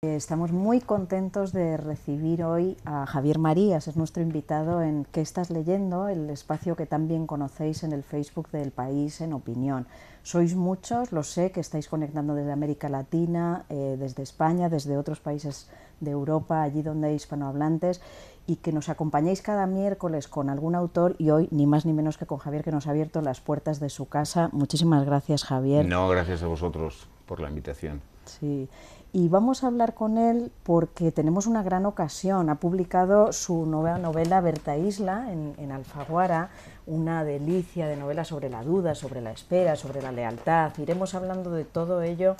Estamos muy contentos de recibir hoy a Javier Marías, es nuestro invitado en ¿Qué estás leyendo?, el espacio que también conocéis en el Facebook del País en Opinión. Sois muchos, lo sé, que estáis conectando desde América Latina, desde España, desde otros países de Europa, allí donde hay hispanohablantes, y que nos acompañéis cada miércoles con algún autor, y hoy ni más ni menos que con Javier, que nos ha abierto las puertas de su casa. Muchísimas gracias, Javier. No, gracias a vosotros por la invitación. Sí, y vamos a hablar con él porque tenemos una gran ocasión. Ha publicado su nueva novela Berta Isla en Alfaguara, una delicia de novela sobre la duda, sobre la espera, sobre la lealtad. Iremos hablando de todo ello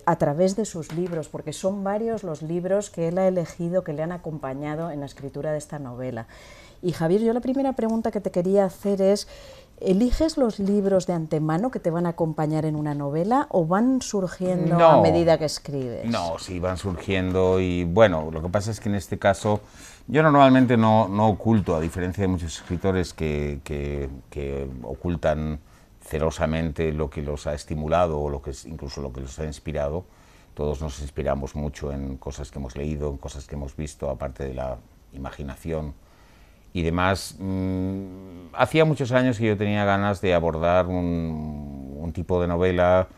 a través de sus libros, porque son varios los libros que él ha elegido, que le han acompañado en la escritura de esta novela. Y Javier, yo la primera pregunta que te quería hacer es, ¿eliges los libros de antemano que te van a acompañar en una novela o van surgiendo a No, medida que escribes? no, sí, van surgiendo y bueno, lo que pasa es que en este caso yo normalmente no oculto, a diferencia de muchos escritores que ocultan celosamente lo que los ha estimulado o incluso lo que los ha inspirado. Todos nos inspiramos mucho en cosas que hemos leído, en cosas que hemos visto, aparte de la imaginación y demás. Hacía muchos años que yo tenía ganas de abordar un tipo de novela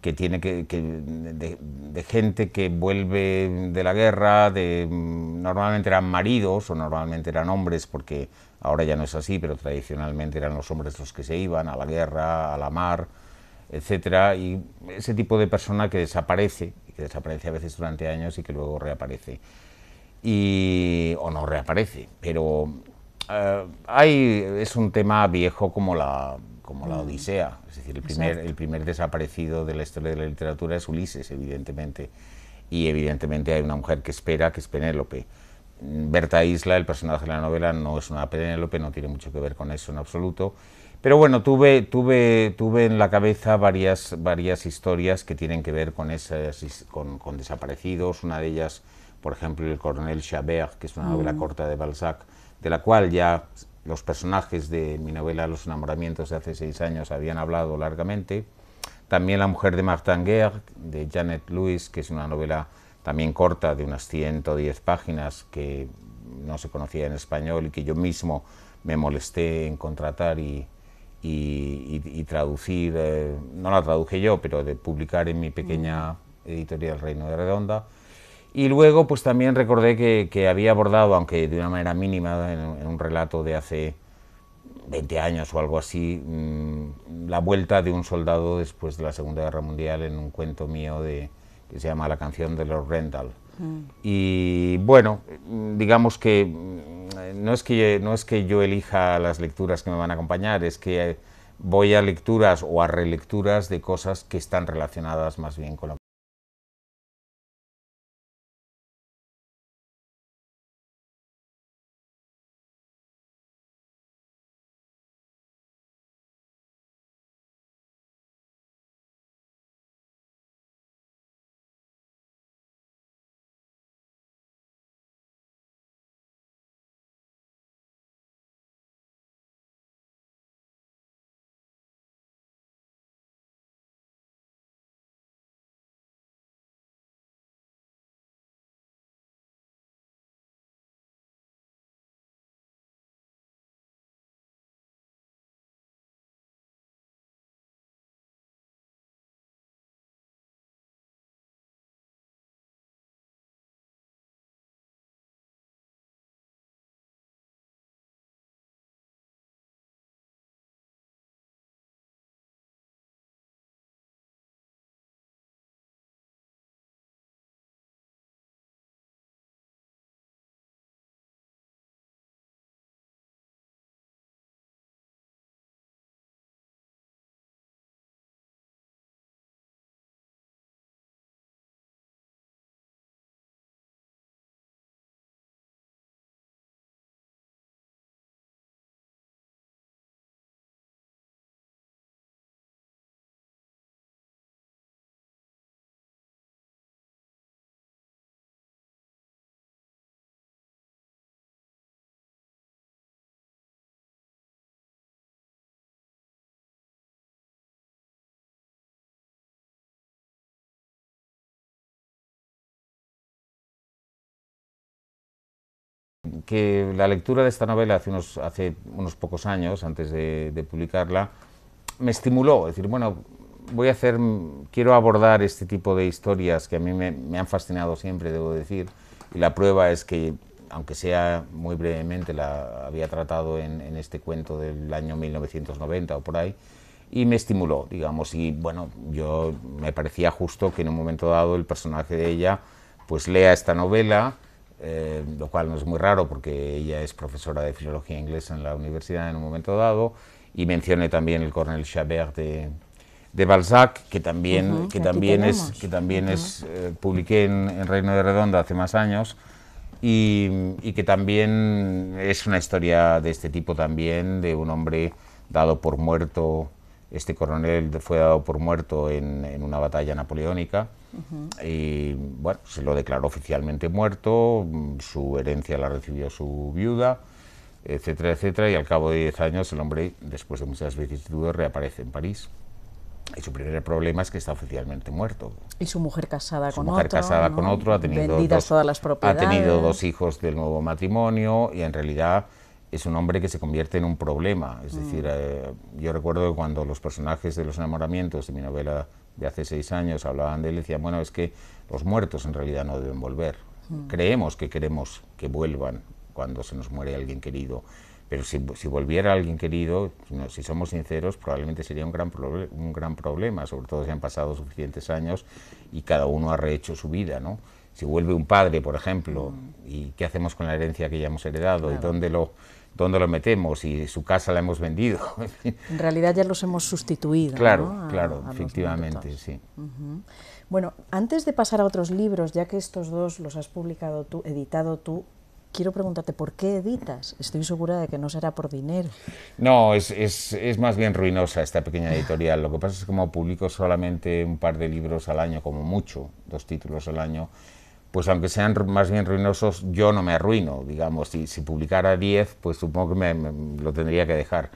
que tiene de gente que vuelve de la guerra, normalmente eran maridos o normalmente eran hombres, porque ahora ya no es así, pero tradicionalmente eran los hombres los que se iban a la guerra, a la mar, etcétera, y ese tipo de persona que desaparece a veces durante años y que luego reaparece o no reaparece, pero es un tema viejo como la Odisea, es decir, Exacto. el primer desaparecido de la historia de la literatura es Ulises, evidentemente, y evidentemente hay una mujer que espera, que es Penélope. Berta Isla, el personaje de la novela, no es una Penélope, no tiene mucho que ver con eso en absoluto, pero bueno, tuve en la cabeza varias historias que tienen que ver con desaparecidos. Una de ellas, por ejemplo, El coronel Chabert, que es una novela corta de Balzac, de la cual ya los personajes de mi novela Los enamoramientos de hace 6 años habían hablado largamente. También La mujer de Martin Guerre, de Janet Lewis, que es una novela también corta de unas 110 páginas que no se conocía en español y que yo mismo me molesté en contratar y traducir, no la traduje yo, pero de publicar en mi pequeña editorial Reino de Redonda. Y luego pues también recordé que había abordado, aunque de una manera mínima, en un relato de hace 20 años o algo así, la vuelta de un soldado después de la Segunda Guerra Mundial en un cuento mío que se llama La canción de Lord Rendell. Y bueno, digamos que no es que yo elija las lecturas que me van a acompañar, es que voy a lecturas o a relecturas de cosas que están relacionadas más bien con lo Que la lectura de esta novela hace unos pocos años, antes de publicarla, me estimuló, es decir, bueno, quiero abordar este tipo de historias que a mí me han fascinado siempre, debo decir, y la prueba es que, aunque sea muy brevemente, la había tratado en este cuento del año 1990 o por ahí, y me estimuló, digamos, y bueno, me parecía justo que en un momento dado el personaje de ella pues lea esta novela, lo cual no es muy raro porque ella es profesora de filología inglesa en la universidad en un momento dado, y mencione también el Cornel Chabert de Balzac, que también publiqué en Reino de Redonda hace más años, y que también es una historia de este tipo también, de un hombre dado por muerto. Este coronel fue dado por muerto en una batalla napoleónica, y bueno, se lo declaró oficialmente muerto, su herencia la recibió su viuda, etcétera, etcétera, y al cabo de 10 años el hombre, después de muchas vicisitudes, reaparece en París. Y su primer problema es que está oficialmente muerto. Y su mujer casada con otro. Su mujer casada con otro, ha tenido dos hijos del nuevo matrimonio, y en realidad es un hombre que se convierte en un problema. Es decir, yo recuerdo que cuando los personajes de los enamoramientos de mi novela de hace 6 años hablaban de él, decían, bueno, es que los muertos en realidad no deben volver. Creemos que queremos que vuelvan cuando se nos muere alguien querido, pero si volviera alguien querido, si somos sinceros, probablemente sería un gran problema, sobre todo si han pasado suficientes años y cada uno ha rehecho su vida, ¿no? Si vuelve un padre, por ejemplo, ¿y qué hacemos con la herencia que ya hemos heredado? Claro. ¿Y dónde lo metemos? Y su casa la hemos vendido. En realidad ya los hemos sustituido. Claro, ¿no? Claro, efectivamente, sí. Bueno, antes de pasar a otros libros, ya que estos dos los has publicado tú, editado tú, quiero preguntarte, ¿por qué editas? Estoy segura de que no será por dinero. No, es más bien ruinosa esta pequeña editorial. Lo que pasa es que como publico solamente un par de libros al año, como mucho, 2 títulos al año, pues aunque sean más bien ruinosos, yo no me arruino, digamos. Si publicara 10, pues supongo que lo tendría que dejar.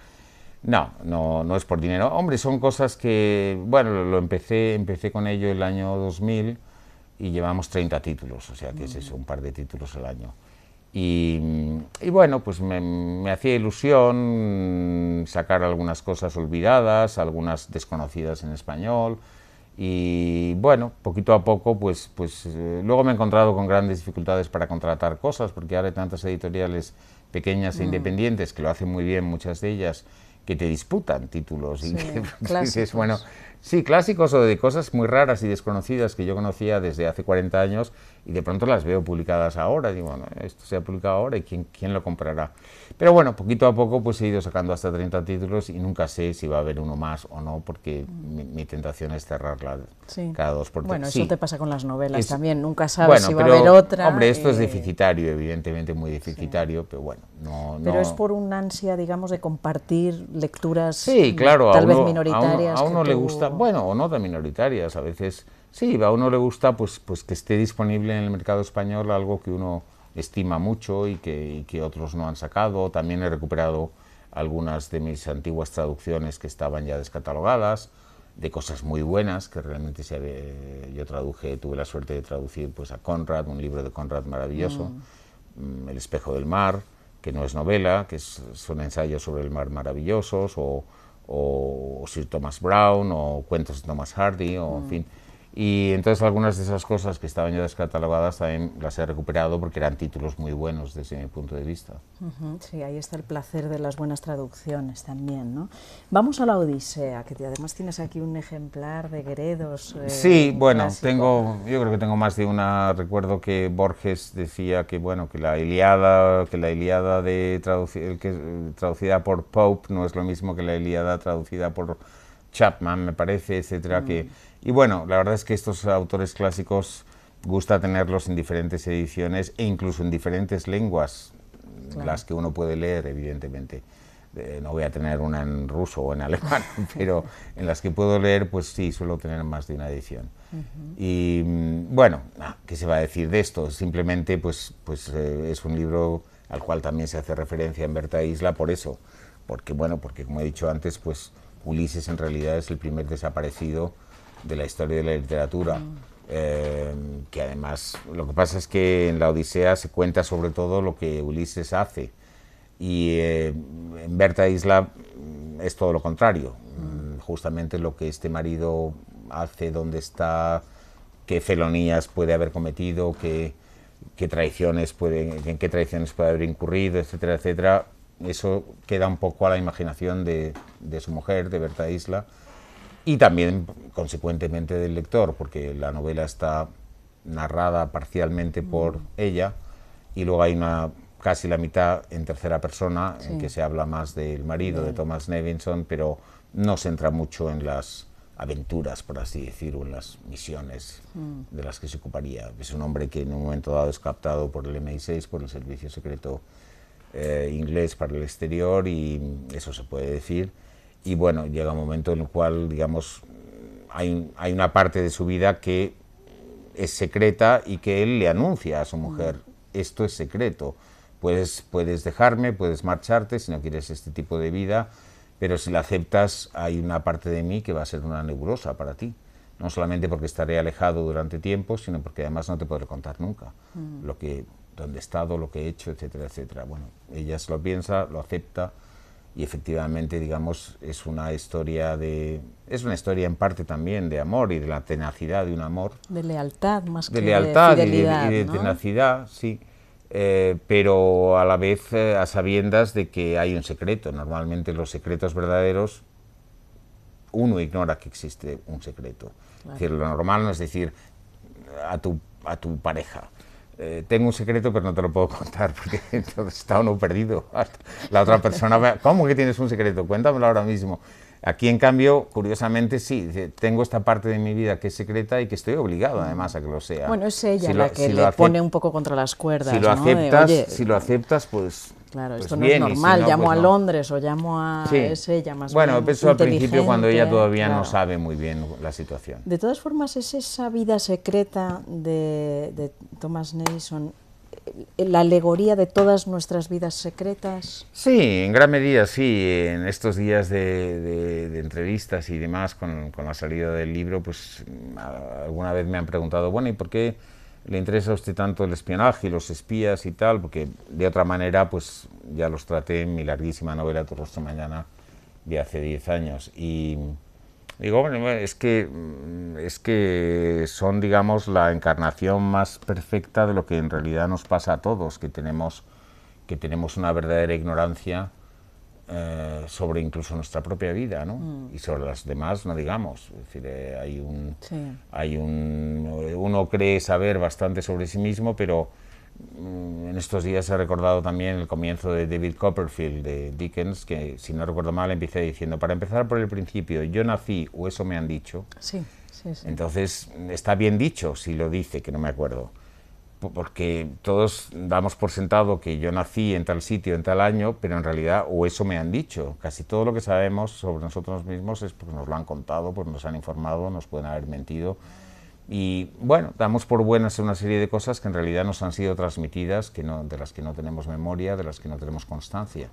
No es por dinero. Hombre, son cosas que, bueno, empecé con ello el año 2000 y llevamos 30 títulos, o sea que es eso, un par de títulos al año. Y bueno, pues me hacía ilusión sacar algunas cosas olvidadas, algunas desconocidas en español, y bueno, poquito a poco, pues luego me he encontrado con grandes dificultades para contratar cosas, porque ahora hay tantas editoriales pequeñas e independientes que lo hacen muy bien, muchas de ellas, que te disputan títulos. Sí, y dices, bueno, sí, clásicos o de cosas muy raras y desconocidas que yo conocía desde hace 40 años y de pronto las veo publicadas ahora. Digo, bueno, esto se ha publicado ahora y ¿quién lo comprará? Pero bueno, poquito a poco pues he ido sacando hasta 30 títulos y nunca sé si va a haber uno más o no, porque mi tentación es cerrarla cada 2 por 3. Bueno, eso te pasa con las novelas también, nunca sabes si va a haber otra. Hombre, esto es deficitario, evidentemente muy deficitario, pero bueno, Pero es por un ansia, digamos, de compartir lecturas claro, tal vez minoritarias. A uno le gusta, bueno, o no tan minoritarias, a veces sí, a uno le gusta pues que esté disponible en el mercado español algo que uno estima mucho y que otros no han sacado. También he recuperado algunas de mis antiguas traducciones que estaban ya descatalogadas, de cosas muy buenas que realmente yo tuve la suerte de traducir pues a Conrad, un libro de Conrad maravilloso, El espejo del mar, que no es novela, que son ensayos sobre el mar maravillosos, o Sir Thomas Browne, o cuentos de Thomas Hardy, o en fin. Y entonces algunas de esas cosas que estaban ya descatalogadas también las he recuperado porque eran títulos muy buenos desde mi punto de vista. Sí, ahí está el placer de las buenas traducciones también, ¿no? Vamos a la Odisea, que además tienes aquí un ejemplar de Gredos. Sí, bueno, yo creo que tengo más de una. Recuerdo que Borges decía que bueno, que la Ilíada traducida por Pope no es lo mismo que la Ilíada traducida por Chapman, me parece, etcétera, y bueno, la verdad es que estos autores clásicos gusta tenerlos en diferentes ediciones e incluso en diferentes lenguas, las que uno puede leer, evidentemente. No voy a tener una en ruso o en alemán, pero en las que puedo leer, pues sí, suelo tener más de una edición. Y bueno, ¿qué se va a decir de esto? Simplemente, pues es un libro al cual también se hace referencia en Berta Isla por eso, porque como he dicho antes, pues Ulises en realidad es el primer desaparecido de la historia de la literatura. que además lo que pasa es que en la Odisea se cuenta sobre todo lo que Ulises hace, y en Berta Isla es todo lo contrario, justamente lo que este marido hace, dónde está, qué felonías puede haber cometido, en qué traiciones puede haber incurrido, etcétera, etcétera. Eso queda un poco a la imaginación de su mujer, de Berta Isla, y también consecuentemente del lector, porque la novela está narrada parcialmente por ella, y luego hay casi la mitad en tercera persona, en que se habla más del marido, de Thomas Nevinson, pero no se entra mucho en las aventuras, por así decirlo, en las misiones de las que se ocuparía. Es un hombre que en un momento dado es captado por el MI6, por el Servicio Secreto inglés para el exterior, y eso se puede decir. Y bueno, llega un momento en el cual, digamos, hay una parte de su vida que es secreta y que él le anuncia a su mujer: esto es secreto, puedes dejarme, puedes marcharte si no quieres este tipo de vida, pero si la aceptas hay una parte de mí que va a ser una nebulosa para ti, no solamente porque estaré alejado durante tiempo, sino porque además no te podré contar nunca dónde he estado, lo que he hecho, etcétera, etcétera. Bueno, ella se lo piensa, lo acepta, y efectivamente, digamos, es una historia en parte también de amor y de la tenacidad de un amor. De lealtad más que de lealtad de fidelidad, y de ¿no? tenacidad, sí. Pero a la vez a sabiendas de que hay un secreto. Normalmente los secretos verdaderos, uno ignora que existe un secreto. Claro. Es decir, lo normal no es decir a tu pareja: tengo un secreto pero no te lo puedo contar, porque entonces está uno perdido. La otra persona, ¿cómo que tienes un secreto? Cuéntamelo ahora mismo. Aquí, en cambio, curiosamente, sí, tengo esta parte de mi vida que es secreta y que estoy obligado, además, a que lo sea. Bueno, es ella la que le pone un poco contra las cuerdas, si lo aceptas, si lo aceptas, pues... Claro, pues esto no bien, es normal, si no, llamo pues a no. Londres o llamo a... Sí. Es ella más bueno, bien eso al principio, cuando ella todavía claro. no sabe muy bien la situación. De todas formas, es esa vida secreta de Thomas Nevinson, la alegoría de todas nuestras vidas secretas. Sí, en gran medida sí. En estos días de entrevistas y demás, con la salida del libro, pues alguna vez me han preguntado: bueno, ¿y por qué le interesa a usted tanto el espionaje y los espías y tal? Porque de otra manera, pues ya los traté en mi larguísima novela Tu rostro mañana, de hace 10 años. Y digo, bueno, es que son, digamos, la encarnación más perfecta de lo que en realidad nos pasa a todos, que tenemos una verdadera ignorancia sobre incluso nuestra propia vida, ¿no? Y sobre las demás no digamos. Es decir, uno cree saber bastante sobre sí mismo, pero en estos días he recordado también el comienzo de David Copperfield, de Dickens, que, si no recuerdo mal, empieza diciendo: para empezar por el principio, yo nací, o eso me han dicho. Sí, sí, sí. Entonces, está bien dicho si lo dice, que no me acuerdo, porque todos damos por sentado que yo nací en tal sitio, en tal año, pero en realidad, o eso me han dicho. Casi todo lo que sabemos sobre nosotros mismos es porque nos lo han contado, pues nos han informado, nos pueden haber mentido. Y bueno, damos por buenas una serie de cosas que en realidad nos han sido transmitidas, de las que no tenemos memoria, de las que no tenemos constancia.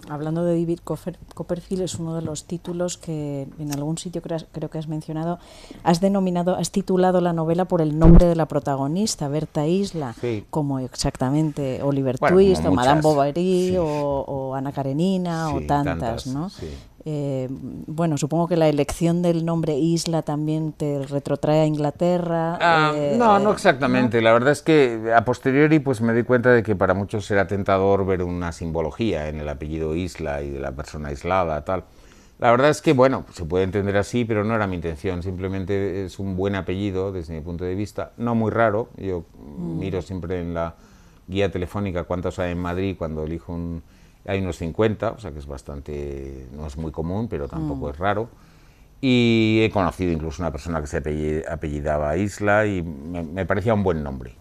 Hablando de David Copperfield, es uno de los títulos que en algún sitio creo que has mencionado, has titulado la novela por el nombre de la protagonista, Berta Isla, sí. Como exactamente Oliver Twist, o Madame Bovary, sí. o Ana Karenina, sí, o tantas, ¿no? Sí. Bueno, supongo que la elección del nombre Isla también te retrotrae a Inglaterra. No exactamente. ¿No? La verdad es que a posteriori pues me doy cuenta de que para muchos será tentador ver una simbología en el apellido Isla y de la persona aislada, tal. La verdad es que, bueno, se puede entender así, pero no era mi intención. Simplemente es un buen apellido desde mi punto de vista, no muy raro. Yo miro siempre en la guía telefónica cuántos hay en Madrid cuando elijo hay unos 50, o sea que es bastante, no es muy común, pero tampoco es raro. Y he conocido incluso una persona que se apellidaba Isla y me parecía un buen nombre.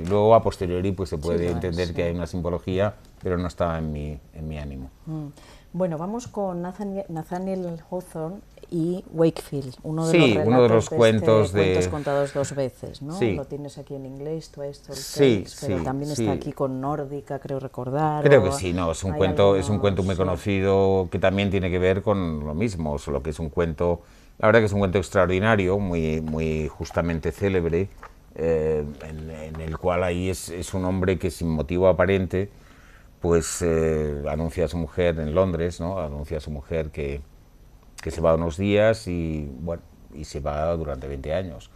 Luego, a posteriori, pues se puede entender que hay una simbología, pero no estaba en mi ánimo. Bueno, vamos con Nathaniel Hawthorne y Wakefield, uno de los cuentos contados dos veces, ¿no? Sí. Lo tienes aquí en inglés, Twice Told Sí, Tales, pero también está aquí con Nórdica, creo recordar. Creo que sí, no, es un cuento muy conocido que también tiene que ver con lo mismo, solo que es un cuento La verdad que es un cuento extraordinario, muy justamente célebre, en el cual ahí es un hombre que sin motivo aparente pues anuncia a su mujer en Londres, ¿no? Anuncia a su mujer que se va unos días y bueno, y se va durante 20 años.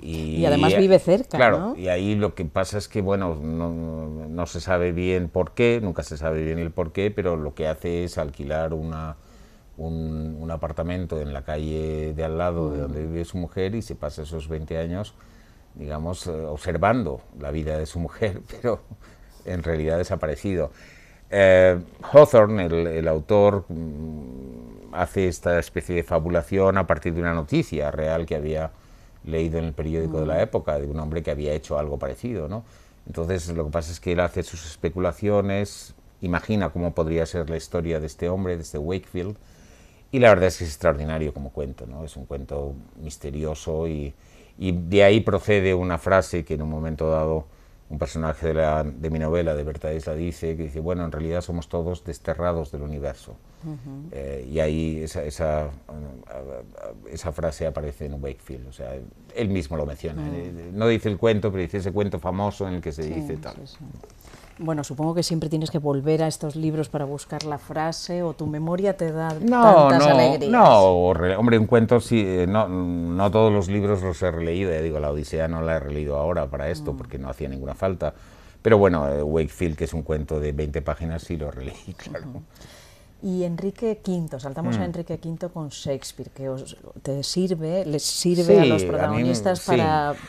Y además vive cerca, Claro, ¿no? y ahí lo que pasa es que, bueno, no se sabe bien por qué, nunca se sabe bien el por qué, pero lo que hace es alquilar un apartamento en la calle de al lado de donde vive su mujer y se pasa esos 20 años, digamos, observando la vida de su mujer, pero en realidad desaparecido. Hawthorne, el autor, hace esta especie de fabulación a partir de una noticia real que había leído en el periódico de la época, de un hombre que había hecho algo parecido, ¿no? Entonces lo que pasa es que él hace sus especulaciones, imagina cómo podría ser la historia de este hombre, de este Wakefield, y la verdad es que es extraordinario como cuento, ¿no? Es un cuento misterioso y de ahí procede una frase que en un momento dado un personaje de mi novela, de Berta Isla, dice, que dice, bueno, en realidad somos todos desterrados del universo. Y ahí esa frase aparece en Wakefield, o sea, él mismo lo menciona. No dice el cuento, pero dice ese cuento famoso en el que se dice tal. Sí, sí. Bueno, supongo que siempre tienes que volver a estos libros para buscar la frase, o tu memoria te da tantas alegrías. Hombre, un cuento sí, no todos los libros los he releído, ya digo, la Odisea no la he releído ahora para esto, porque no hacía ninguna falta, pero bueno, Wakefield, que es un cuento de 20 páginas, sí lo releí, claro. Y Enrique V, saltamos a Enrique V con Shakespeare, que les sirve Sí, a los a mí, protagonistas sí.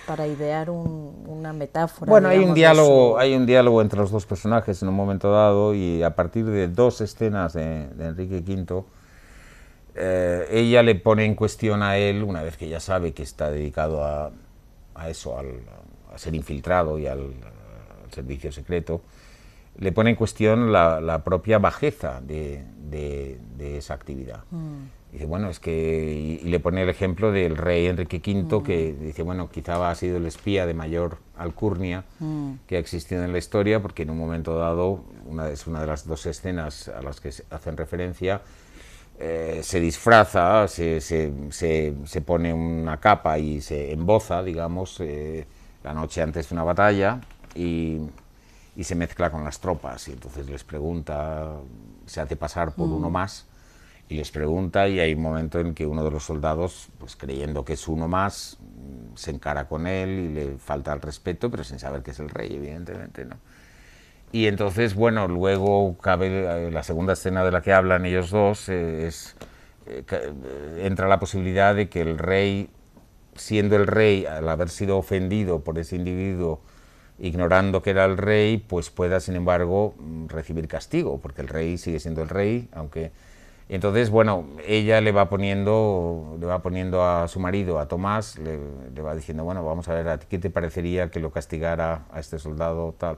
para idear una metáfora. Bueno, digamos, hay un diálogo entre los dos personajes en un momento dado y a partir de dos escenas de Enrique V, ella le pone en cuestión a él, una vez que ella sabe que está dedicado a eso, a ser infiltrado y al servicio secreto, le pone en cuestión la propia bajeza de esa actividad. Dice, bueno, es que... Y le pone el ejemplo del rey Enrique V, que dice, bueno, quizá ha sido el espía de mayor alcurnia que ha existido en la historia, porque en un momento dado, es una de las dos escenas a las que hacen referencia, se disfraza, se pone una capa y se emboza, digamos, la noche antes de una batalla y se mezcla con las tropas y entonces les pregunta, se hace pasar por uno más y les pregunta y hay un momento en que uno de los soldados, pues creyendo que es uno más, se encara con él y le falta el respeto, pero sin saber que es el rey, evidentemente, ¿no? Y entonces, bueno, luego cabe la segunda escena de la que hablan ellos dos, entra la posibilidad de que el rey, siendo el rey, al haber sido ofendido por ese individuo, ignorando que era el rey, pues pueda, sin embargo, recibir castigo, porque el rey sigue siendo el rey, aunque... Entonces, bueno, ella le va poniendo a su marido, a Tomás, le va diciendo, bueno, vamos a ver, ¿a ti qué te parecería que lo castigara a este soldado tal?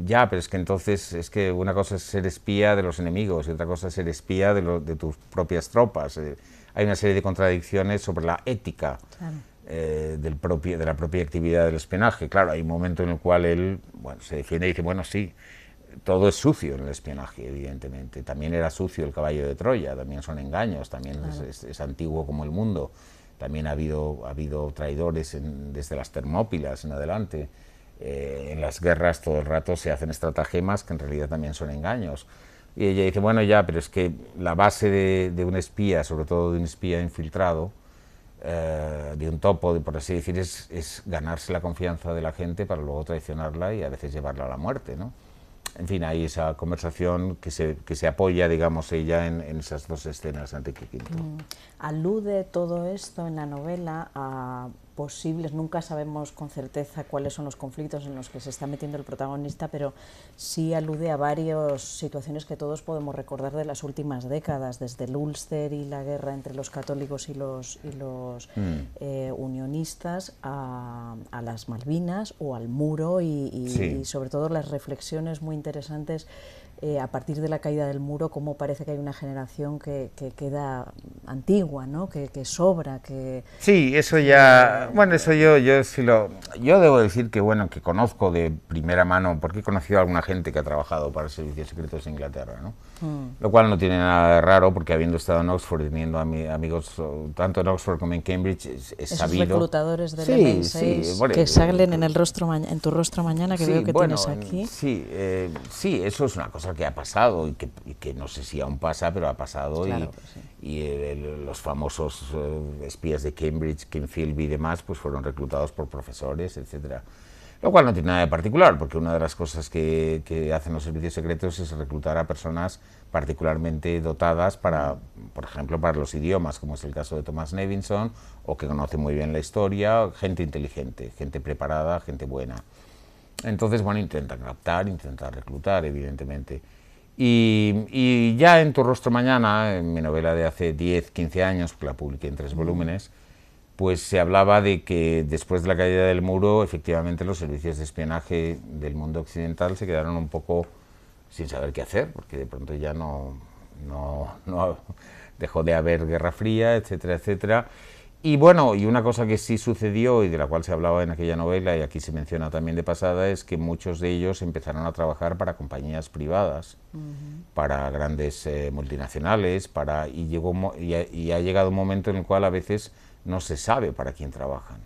Ya, pero es que entonces, es que una cosa es ser espía de los enemigos y otra cosa es ser espía de tus propias tropas. Hay una serie de contradicciones sobre la ética. Claro. De la propia actividad del espionaje. Claro, hay un momento en el cual él, bueno, se defiende y dice, bueno, sí, todo es sucio en el espionaje, evidentemente. También era sucio el caballo de Troya, también son engaños, también claro. es antiguo como el mundo. También ha habido traidores desde las Termópilas en adelante. En las guerras todo el rato se hacen estratagemas que en realidad también son engaños. Y ella dice, bueno, ya, pero es que la base de un espía, sobre todo de un espía infiltrado, de un topo, por así decir, es ganarse la confianza de la gente para luego traicionarla y a veces llevarla a la muerte, ¿no? En fin, hay esa conversación que se apoya, digamos, ella en esas dos escenas ante Enrique V. Alude todo esto en la novela a posibles, nunca sabemos con certeza cuáles son los conflictos en los que se está metiendo el protagonista, pero sí alude a varias situaciones que todos podemos recordar de las últimas décadas, desde el Ulster y la guerra entre los católicos y los unionistas, a las Malvinas o al muro y sobre todo las reflexiones muy interesantes a partir de la caída del muro, cómo parece que hay una generación que queda antigua, ¿no? Que sobra, que... Sí, eso ya, bueno, eso yo sí yo debo decir que, bueno, que conozco de primera mano, porque he conocido a alguna gente que ha trabajado para servicios secretos en Inglaterra, ¿no? Lo cual no tiene nada de raro, porque habiendo estado en Oxford y teniendo amigos tanto en Oxford como en Cambridge, es Esos sabido. reclutadores del Sí, MI6 sí, bueno, que salen en el rostro en tu rostro mañana, que sí, veo que bueno, tienes aquí. sí, sí, eso es una cosa que ha pasado y que no sé si aún pasa, pero ha pasado. Claro, sí. Y los famosos espías de Cambridge, Kim Philby y demás, pues fueron reclutados por profesores, etcétera. Lo cual no tiene nada de particular, porque una de las cosas que hacen los servicios secretos es reclutar a personas particularmente dotadas para, por ejemplo, para los idiomas, como es el caso de Thomas Nevinson, o que conoce muy bien la historia, gente inteligente, gente preparada, gente buena. Entonces, bueno, intentan captar, intentan reclutar, evidentemente. Y ya en Tu rostro mañana, en mi novela de hace 10, 15 años, que la publiqué en 3 volúmenes, pues se hablaba de que después de la caída del muro, efectivamente los servicios de espionaje del mundo occidental se quedaron un poco sin saber qué hacer, porque de pronto ya no dejó de haber Guerra Fría, etcétera, etcétera. Y bueno, y una cosa que sí sucedió y de la cual se hablaba en aquella novela, y aquí se menciona también de pasada, es que muchos de ellos empezaron a trabajar para compañías privadas, para grandes multinacionales, y ha llegado un momento en el cual a veces no se sabe para quién trabajan.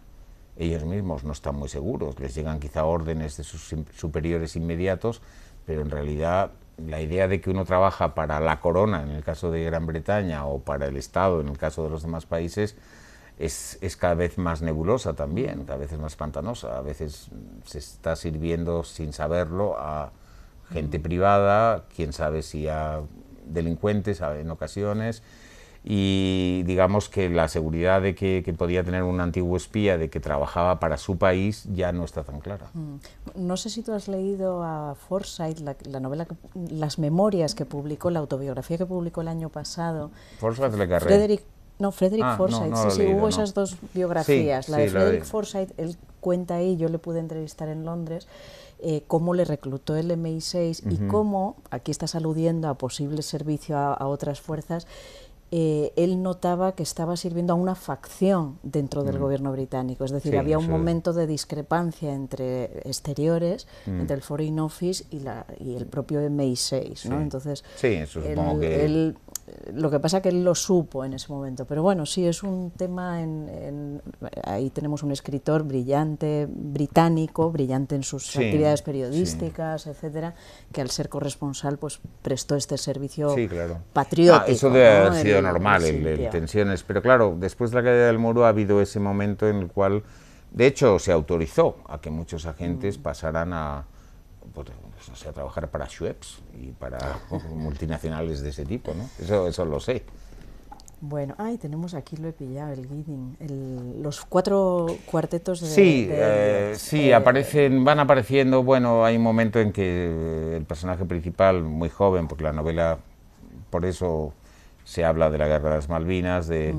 Ellos mismos no están muy seguros, les llegan quizá órdenes de sus superiores inmediatos, pero en realidad la idea de que uno trabaja para la corona, en el caso de Gran Bretaña, o para el Estado, en el caso de los demás países, es cada vez más nebulosa también, cada vez es más pantanosa. A veces se está sirviendo sin saberlo a gente privada, quién sabe si a delincuentes en ocasiones, y digamos que la seguridad de que podía tener un antiguo espía de que trabajaba para su país ya no está tan clara. No sé si tú has leído a Forsyth, la novela, las memorias que publicó, la autobiografía que publicó el año pasado. Forsyth Le Carré. Frederick Forsyth, no sí, leído, hubo esas dos biografías. Sí, la de sí, Frederick Forsyth, él cuenta ahí, yo le pude entrevistar en Londres, cómo le reclutó el MI6 y cómo, aquí estás aludiendo a posible servicio a otras fuerzas, él notaba que estaba sirviendo a una facción dentro del gobierno británico, es decir, Sí, había un eso momento de discrepancia entre exteriores, entre el Foreign Office y el propio MI6, ¿no? Sí. Entonces, Sí, eso supongo que... lo que pasa que él lo supo en ese momento, pero bueno, sí, es un tema, ahí tenemos un escritor brillante, británico, brillante en sus actividades periodísticas, etcétera, que al ser corresponsal pues prestó este servicio patriótico. Eso debe haber sido normal, tensiones, pero claro, después de la caída del muro ha habido ese momento en el cual, de hecho, se autorizó a que muchos agentes pasaran a, pues, no sé, a trabajar para Schweppes y para multinacionales de ese tipo, ¿no? Eso lo sé. Bueno, tenemos aquí, lo he pillado, el Gidding, los 4 cuartetos de... Sí, van apareciendo, bueno, hay un momento en que el personaje principal, muy joven, porque la novela, por eso se habla de la guerra de las Malvinas, del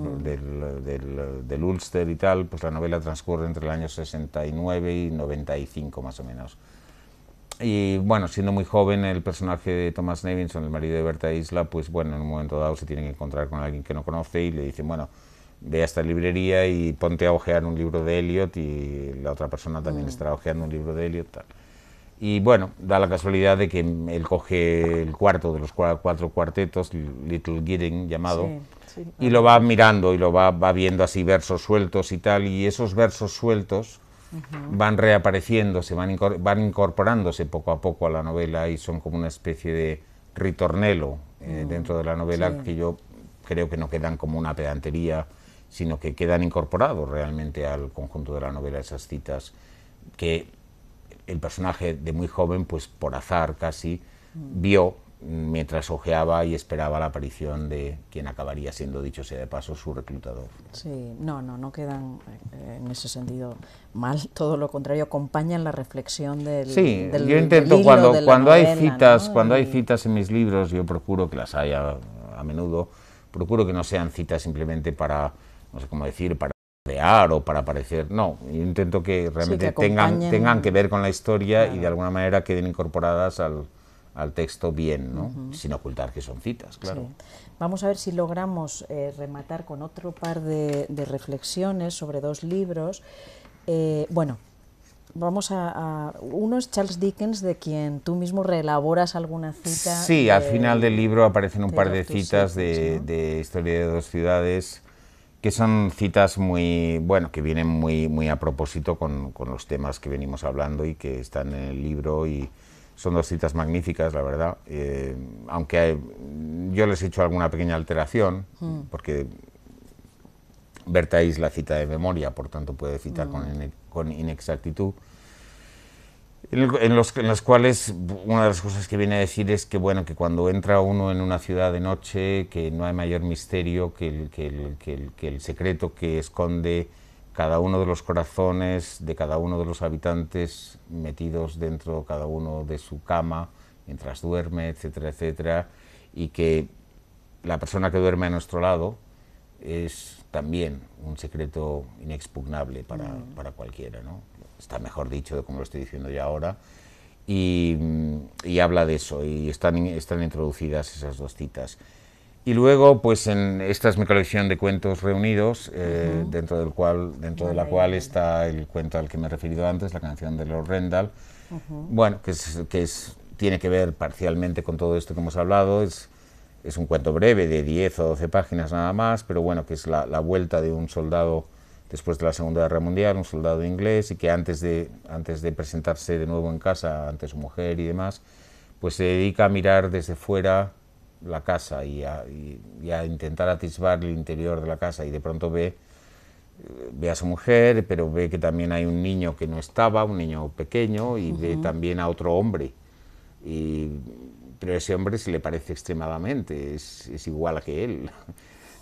Ulster y tal, pues la novela transcurre entre el año 69 y 95 más o menos. Y bueno, siendo muy joven, el personaje de Thomas Nevinson, el marido de Berta Isla, pues bueno, en un momento dado se tiene que encontrar con alguien que no conoce y le dicen, bueno, ve a esta librería y ponte a hojear un libro de Eliot, y la otra persona también estará hojeando un libro de Eliot, tal. Y bueno, da la casualidad de que él coge el cuarto de los 4 cuartetos, Little Gidding llamado, y lo va mirando y lo va viendo así, versos sueltos y tal, y esos versos sueltos van reapareciendo, van incorporándose poco a poco a la novela y son como una especie de ritornello dentro de la novela, que yo creo que no quedan como una pedantería, sino que quedan incorporados realmente al conjunto de la novela, esas citas que el personaje de muy joven, pues por azar casi, vio mientras hojeaba y esperaba la aparición de quien acabaría siendo, dicho sea de paso, su reclutador. Sí, no quedan en ese sentido mal, todo lo contrario, acompañan la reflexión del yo intento cuando hay citas, ¿no? Cuando hay citas en mis libros, yo procuro que las haya a menudo, procuro que no sean citas simplemente para, no sé cómo decir, para o para parecer, no, intento que realmente tengan que ver con la historia, y de alguna manera queden incorporadas al al texto bien, ¿no? Sin ocultar que son citas, claro. Sí. Vamos a ver si logramos rematar con otro par de reflexiones sobre dos libros. Bueno, vamos uno es Charles Dickens, de quien tú mismo reelaboras alguna cita. Sí, al final del libro aparecen un par de citas ¿no? de Historia de dos ciudades, que son citas muy, bueno, que vienen muy a propósito con los temas que venimos hablando y que están en el libro, y son dos citas magníficas, la verdad, aunque yo les he hecho alguna pequeña alteración, porque Berta Isla cita de memoria, por tanto puede citar con inexactitud, en los cuales una de las cosas que viene a decir es que, bueno, que cuando entra uno en una ciudad de noche, que no hay mayor misterio que el secreto que esconde cada uno de los corazones de cada uno de los habitantes metidos dentro cada uno de su cama mientras duerme, etcétera, etcétera, y que la persona que duerme a nuestro lado es también un secreto inexpugnable para cualquiera, ¿no? Está mejor dicho de como lo estoy diciendo yo ahora, y habla de eso, y están introducidas esas dos citas. Y luego, pues esta es mi colección de cuentos reunidos, dentro de la cual está el cuento al que me he referido antes, La canción de Lord Rendell, bueno, tiene que ver parcialmente con todo esto que hemos hablado. Es un cuento breve de 10 o 12 páginas nada más, pero bueno, que es la vuelta de un soldado después de la Segunda Guerra Mundial, un soldado inglés, y que antes de presentarse de nuevo en casa ante su mujer y demás, pues se dedica a mirar desde fuera la casa y a intentar atisbar el interior de la casa, y de pronto ve a su mujer, pero ve que también hay un niño que no estaba, un niño pequeño, y ve también a otro hombre, pero ese hombre se le parece extremadamente, es igual a que él.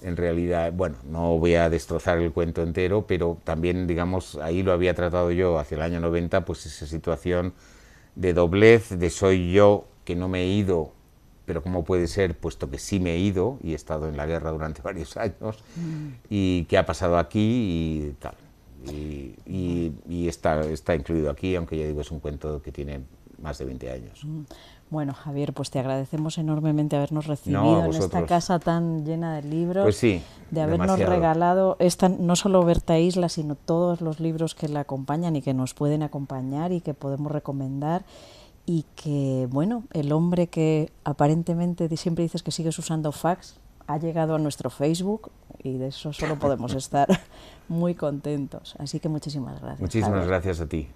En realidad, bueno, no voy a destrozar el cuento entero, pero también, digamos, ahí lo había tratado yo hacia el año 90, pues esa situación de doblez, de soy yo que no me he ido, pero ¿cómo puede ser? Puesto que sí me he ido y he estado en la guerra durante varios años, y qué ha pasado aquí y tal. Y está incluido aquí, aunque ya digo, es un cuento que tiene más de 20 años. Bueno, Javier, pues te agradecemos enormemente habernos recibido en esta casa tan llena de libros, pues sí, de habernos regalado no solo Berta Isla, sino todos los libros que la acompañan y que nos pueden acompañar y que podemos recomendar, y que, bueno, el hombre que aparentemente siempre dices que sigues usando fax ha llegado a nuestro Facebook, y de eso solo podemos estar muy contentos. Así que muchísimas gracias. Muchísimas gracias a ti.